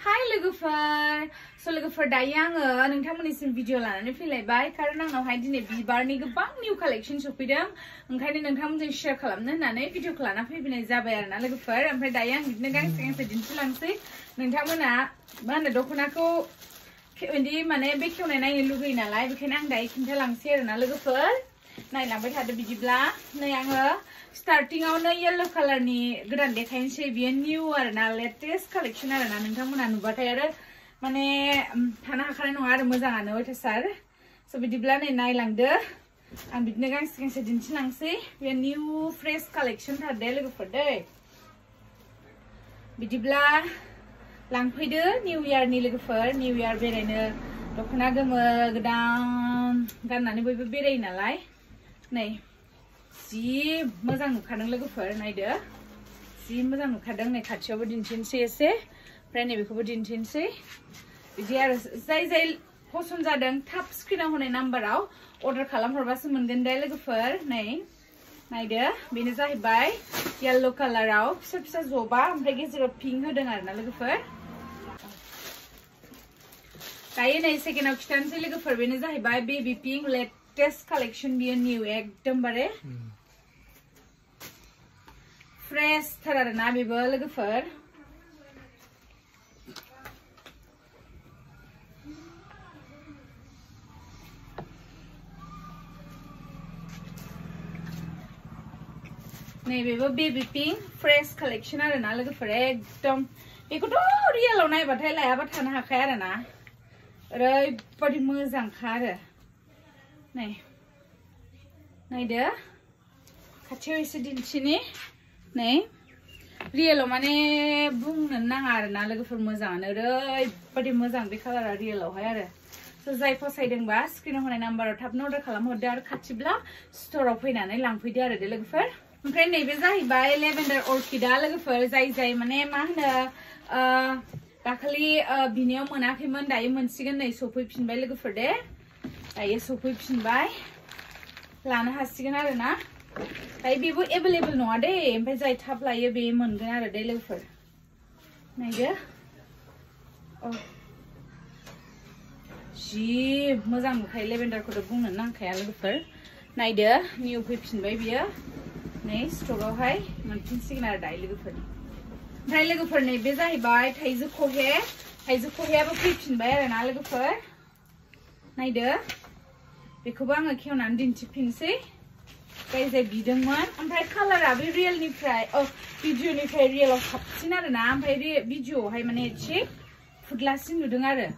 Hi लोगोफोर so लोगोफोर दायो आङो नोंथांमोननिसिम भिडिअ लानानै फैलायबाय खारन आंनावहाय दिनै बिबारनि गोबां निउ कालेक्शन सफैदों ओंखायनो नोंथांमोनजों शेयार खालामनो होननानै भिडिअखौ लाना फैनाय जाबाय आरोना लोगोफोर ओमफ्राय दायो आं बिदिनो गांसे दिन्थिलांसै नोंथांमोना मा होनो दख'नाखौ बिदि माने बेखेवनाय नायनो लुगैयो नालाय बेखायनो आं दायो खिन्थालांसै आरोना लोगोफोर नायलांबाय थादो बिदिब्ला नै आङो स्टार्टिंआवनो येलो कालारनि गोदान देखायनोसै बियो निउ आरोना लेटेस्ट कालेक्शन आरोना नोंथांमोना नुबाथाय आरो माने थानो हाखानाय नङा आरो मोजाङानो अयथासार स' बिदिब्ला नै नायलांदो आं बिदिनो गांसे दिन्थिलांसै बे निउ फ्रेश कालेक्शन थार दे लोगोफोर दै बिदिब्ला लांफैदो निउ इयारनि लोगोफोर निउ इयार बेरायनो दख'ना गोमो गोदान गाननानै बयबो बेरायो नालाय नै जि मोजां नुखादों लोगोफोर नायदो जि मोजां नुखादों नै खाथियावबो दिन्थिनोसै एसे ओमफ्राय नैबेखौबो दिन्थिनोसै बिदि आरो जाय पसन्द जादों थाब स्क्रिनाव होनाय नाम्बाराव अर्डार खालामहरबासो मोनगोन दे लोगोफोर नै नायदो बेनो जाहैबाय येल्लो कालाराव फिसा जबा ओमफ्राय गेजेराव पिंक होदों आरोना लोगोफोर दायो नै सेकेन्डआव खिथानोसै लोगोफोर बेनो जाहैबाय बेबी पिंक लेटेस्ट कालेक्शन बियो निउ एकदमबारे फ्रेश थार आरोना बेबो लोगोफोर नैबेबो बेबी पिंक फ्रेश कालेक्शन आरोना लोगोफोर एकदम बेखौथ' रियेलाव नायबाथाय लायाबा थानो हाखाया आरोना ओरैबादि मोजांखा आरो नै नायदो खाथियाव एसे दिन्थिनि नै रियेलाव माने बुंनो नाङा आरोना लोगोफोर मोजाङानो ओरैबादि मोजां बे कालारा रियेलावहाय आरो स' जाय फसायदोंबा स्क्रिनाव होनाय नाम्बाराव थाबनो अर्डार खालामहरदो आरो खाथिब्ला स्ट'राव फैनानै लांफैदो आरो दे लोगोफोर ओमफ्राय नैबे जाहैबाय लेभेन्डार अर्किडा लोगोफोर जाय माने मा होनो दाखालि बिनियाव मोनाखैमोन दायो मोनसिगोन नै सफैफिनबाय लोगोफोर दे दायो सफैफिनबाय लानो हासिगोन आरोना दायो बेबो एभेलेबल नङा दे ओमफ्राय जाय थाब लायो बे मोनगोन आरो दे लोगोफोर नायदो जि मोजां नुखायो लेभेन्डारखौथ' बुंनो नांखाया लोगोफोर नायदो निउ फैफिनबाय बियो नै स्टकआवहाय मोनफिनसिगोन आरो दायो लोगोफोर ओमफ्राय लोगोफोर नैबे जाहैबाय थाइजौ खहेयाबो फैफिनबाय आरोना लोगोफोर नायदो बेखौबो आङो खेवनानै दिन्थिफिनसै जाय बिदोंमोन ओमफ्राय कालारा बे रियेलनिफ्राय भिडिअनिफ्राय रियेलाव साबसिन आरोना ओमफ्राय भिडिअआवहाय माने एसे फुदलासिन नुदों आरो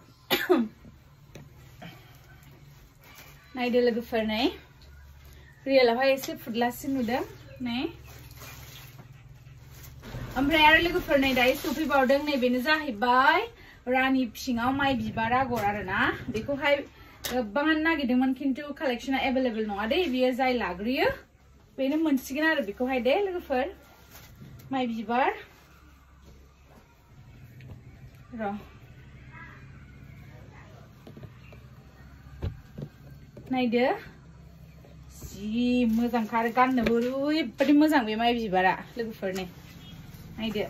नायदो लोगोफोर नै रियेलावहाय एसे फुदलासिन नुदों नै ओमफ्राय आरो लोगोफोर नै दायो सफैबावदों नै बेनो जाहैबाय रानि फिङाव माइ बिबार आगर आरोना बेखौहाय गोबाङानो नागिरदोंमोन खिन्थु कालेक्शना एभेलेबल नङा दे बियो जाय लाग्रोयो बेनो मोनसिगोन आरो बेखौहाय दे लोगोफोर माइ बिबार र' नायदो जि मोजांखा आरो गाननोबो ओरैबादि मोजां बे माइ बिबारा लोगोफोर नै नायदो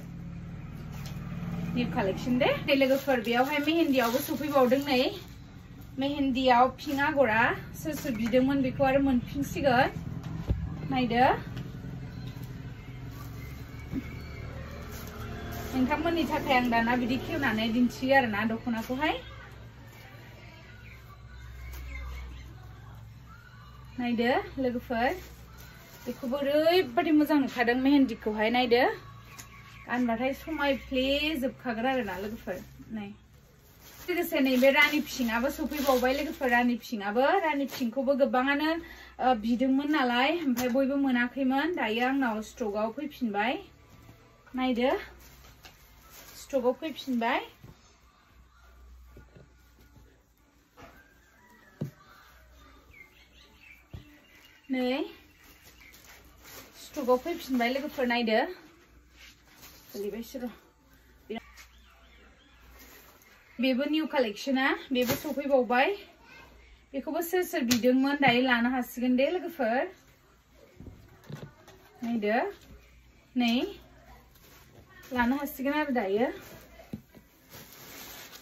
निउ कालेक्शन दे लोगोफोर बेयावहाय मेहेन्दियावबो सफैबावदों नै मेहेन्दियाव पिंक आगरा सोर बिदोंमोन बेखौ आरो मोनफिनसिगोन नायदो नोंथांमोननि थाखाय आं दाना बिदि खेवनानै दिन्थियो आरोना दख'नाखौहाय नायदो लोगोफोर बेखौबो ओरैबादि मोजां नुखादों मेहेन्दिखौहाय नायदो गानबाथाय समायफ्लेजोबखागोन आरोना लोगोफोर नै लोगोसे नैबे रानि फिङाबो सफैबावबाय लोगोफोर रानि फिंखौबो गोबाङानो बिदोंमोन नालाय ओमफ्राय बयबो मोनाखैमोन दायो आंनाव स्टकआव फैफिनबाय नायदो स्टकआव फैफिनबाय नै स्टकआव फैफिनबाय लोगोफोर नायदो बेबो निउ कालेक्शना बेबो सफैबावबाय बेखौबो सोर बिदोंमोन दायो लानो हासिगोन दे लोगोफोर नायदो नै लानो हासिगोन आरो दायो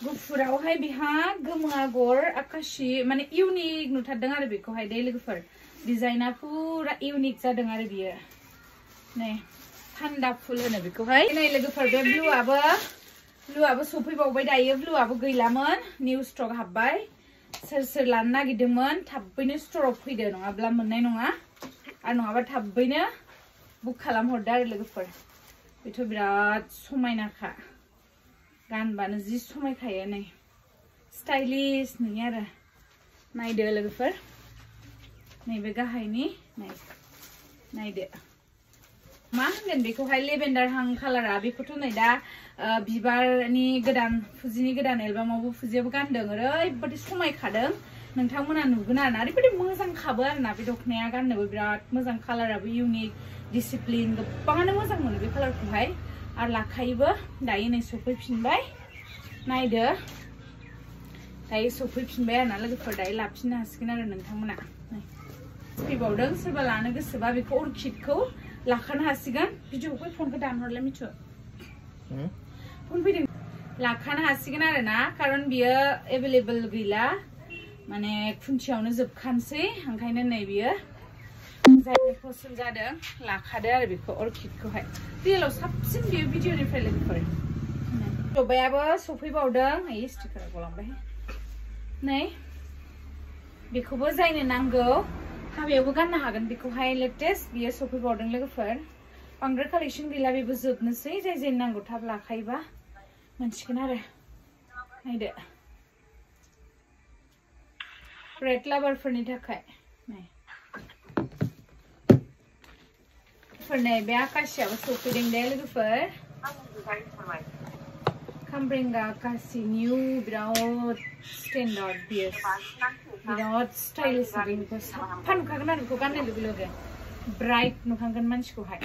गुफुरावहाय बिहा गोमो आगर आकाशी माने इउनिक नुथारदों आरो बेखौहाय दे लोगोफोर डिजाइना पुरा इउनिक जादों आरो बियो नै थान्दा फुल होनो बेखौहाय नै लोगोफोर बे ब्लुआबो सफैबावबाय दायो ब्लुआबो गैलामोन निउ स्टक हाबबाय सोर लानो नागिरदोंमोन थाबैनो स्टराव फैदो नङाब्ला मोननाय नङा आरो नङाबा थाबैनो बुक खालामहरदो आरो लोगोफोर बेथ' बिराद समायनाखा गानबानो जि समायखायो नै स्टाइलिश नुयो आरो नायदो लोगोफोर नैबे गाहायनि नायदो मा होनगोन बेखौहाय लेभेन्डार हां कालारा बेखौथ' नै दा बिबारनि गोदान फुजिनि गोदान एलबामावबो फुजियाबो गानदों ओरैबायदि समायखादों नोंथांमोना नुगोन आरोना ओरैबायदि मोजांखाबो आरोना बे दखनाया गाननोबो बिराद मोजां कालाराबो इउनिक डिसिप्लिन गोबाङानो मोजां मोनो बे कालारखौहाय आरो लाखायोबो दायो नै सफैफिनबाय नायदो दायो सफैफिनबाय आरोना लोगोफोर दायो लाफिननो हासिगोन आरो नोंथांमोना फैबावदों सोरबा लानो गोसोबा बेखौ अर्किडखौ लाखानो हासिगोन भिडिअखौ फनखौ दानहरलाय मिथु फन फैदों लाखानो हासिगोन आरोना खारन बियो एभेलेबल गैला माने खुन्थियावनो जोबखानोसै ओंखायनो नै बियो जायनो पसन्द जादों लाखादो आरो बेखौ अर्किडखौहाय रियेलाव साबसिन बियो भिडिअनिफ्राय लोगोफोर जबायाबो सफैबावदों ओइ स्टिकार गलांबाय नै बेखौबो जायनो नांगौ हाबायावबो गाननो हागोन बेखौहाय लेटेस्ट बियो सफैबावदों लोगोफोर बांद्राय कालेक्शन गैला बेबो जोबनोसै जाय नांगौ थाब लाखायोबा मोनसिगोन आरो नायदो रेड लाभारफोरनि थाखाय नै नै बे आकाशियाबो सफैदों दे लोगोफोर खामब्रेंगा आकाशि निउ बिराद स्टेन्डार्ड बियो बिराद स्टाइलिश बेखौ साफा नुखागोन आरो बेखौ गाननाय लोगो लोगो ब्राइट नुखागोन मानसिखौहाय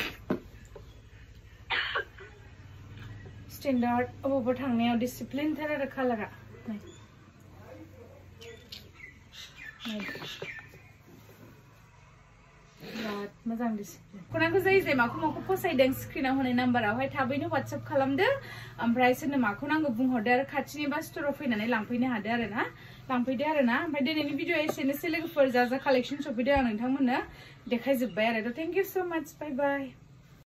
स्टेन्डार्ड अबावबा थांनायाव डिसिप्लिन थार आरो कालारा बिराद मोजां डिसिप्लिन खनाखौ जाय माखौ फसायदों स्क्रिनाव होनाय नाम्बारावहाय थाबैनो WhatsApp खालामदो ओमफ्राय सोरनो माखौ नांगौ बुंहरदो आरो खाथिनि बा स्टराव फैनानै लांफैनो हादो आरोना लांफैदो आरोना ओमफ्राय दिनैनि भिडिअ एसेनोसै लोगोफोर जा कालेक्शन सफैदों आं नोंथांमोननो देखायजोब्बाय आरो थेंक इउ सो माच बाय बाय